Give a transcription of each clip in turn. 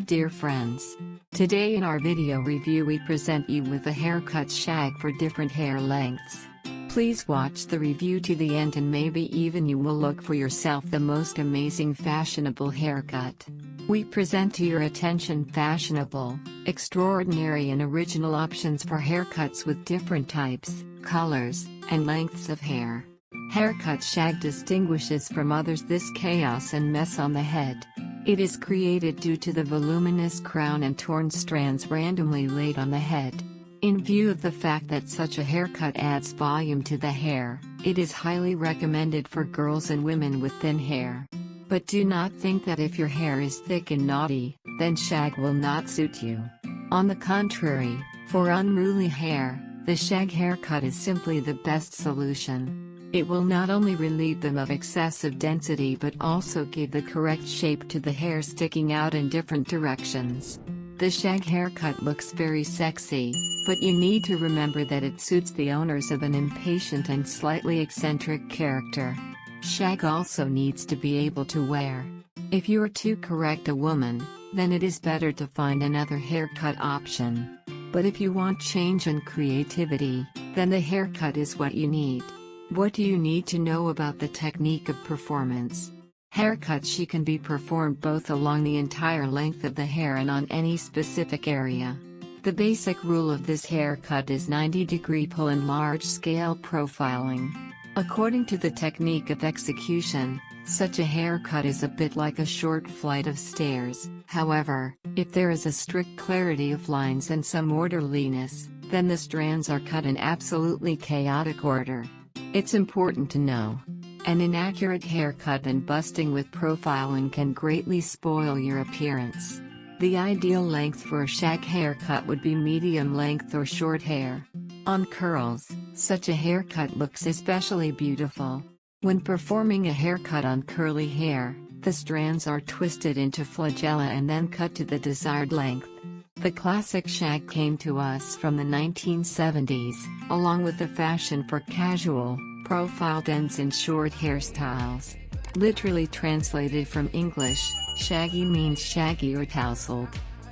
dear friends. Today in our video review we present you with a haircut shag for different hair lengths. Please watch the review to the end and maybe even you will look for yourself the most amazing fashionable haircut. We present to your attention fashionable, extraordinary and original options for haircuts with different types, colors, and lengths of hair. Haircut shag distinguishes from others this chaos and mess on the head. It is created due to the voluminous crown and torn strands randomly laid on the head. In view of the fact that such a haircut adds volume to the hair, it is highly recommended for girls and women with thin hair. But do not think that if your hair is thick and knotty, then shag will not suit you. On the contrary, for unruly hair, the shag haircut is simply the best solution. It will not only relieve them of excessive density but also give the correct shape to the hair sticking out in different directions. The shag haircut looks very sexy, but you need to remember that it suits the owners of an impatient and slightly eccentric character. Shag also needs to be able to wear. If you are to correct a woman, then it is better to find another haircut option. But if you want change and creativity, then the haircut is what you need. What do you need to know about the technique of performance? Haircut she can be performed both along the entire length of the hair and on any specific area. The basic rule of this haircut is 90-degree pull and large-scale profiling. According to the technique of execution, such a haircut is a bit like a short flight of stairs. However, if there is a strict clarity of lines and some orderliness, then the strands are cut in absolutely chaotic order. It's important to know. An inaccurate haircut and busting with profiling can greatly spoil your appearance. The ideal length for a shag haircut would be medium length or short hair. On curls, such a haircut looks especially beautiful. When performing a haircut on curly hair, the strands are twisted into flagella and then cut to the desired length. The classic shag came to us from the 1970s, along with the fashion for casual, profiled ends in short hairstyles. Literally translated from English, shaggy means shaggy or tousled.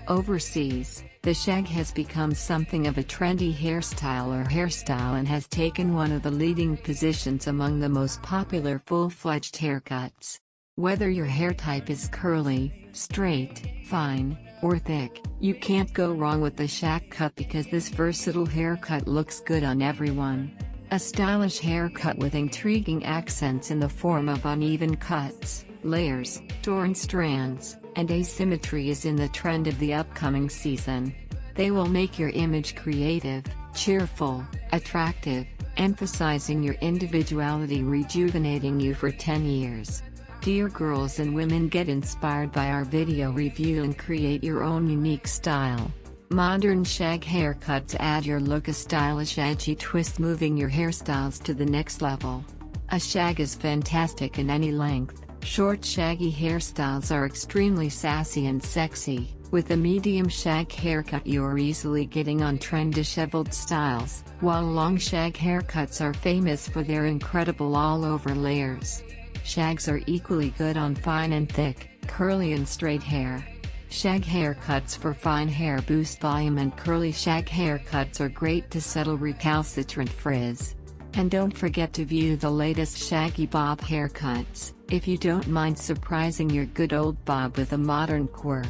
Overseas, the shag has become something of a trendy hairstyle and has taken one of the leading positions among the most popular full-fledged haircuts. Whether your hair type is curly, straight, fine, or thick, you can't go wrong with the shag cut because this versatile haircut looks good on everyone. A stylish haircut with intriguing accents in the form of uneven cuts, layers, torn strands, and asymmetry is in the trend of the upcoming season. They will make your image creative, cheerful, attractive, emphasizing your individuality, rejuvenating you for 10 years. Dear girls and women, get inspired by our video review and create your own unique style. Modern shag haircuts add your look a stylish edgy twist, moving your hairstyles to the next level. A shag is fantastic in any length. Short shaggy hairstyles are extremely sassy and sexy. With a medium shag haircut you're easily getting on trend disheveled styles, while long shag haircuts are famous for their incredible all-over layers. Shags are equally good on fine and thick, curly and straight hair. Shag haircuts for fine hair boost volume, and curly shag haircuts are great to settle recalcitrant frizz. And don't forget to view the latest shaggy bob haircuts, if you don't mind surprising your good old bob with a modern quirk.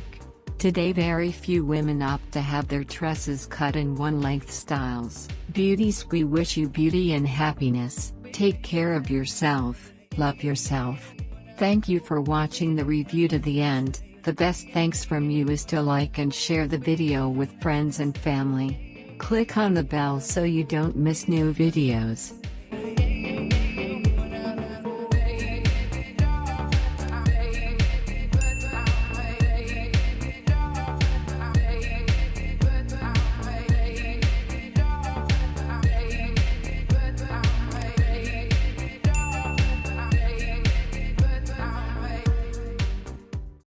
Today very few women opt to have their tresses cut in one-length styles. Beauties, we wish you beauty and happiness. Take care of yourself, love yourself. Thank you for watching the review to the end. The best thanks from you is to like and share the video with friends and family. Click on the bell so you don't miss new videos.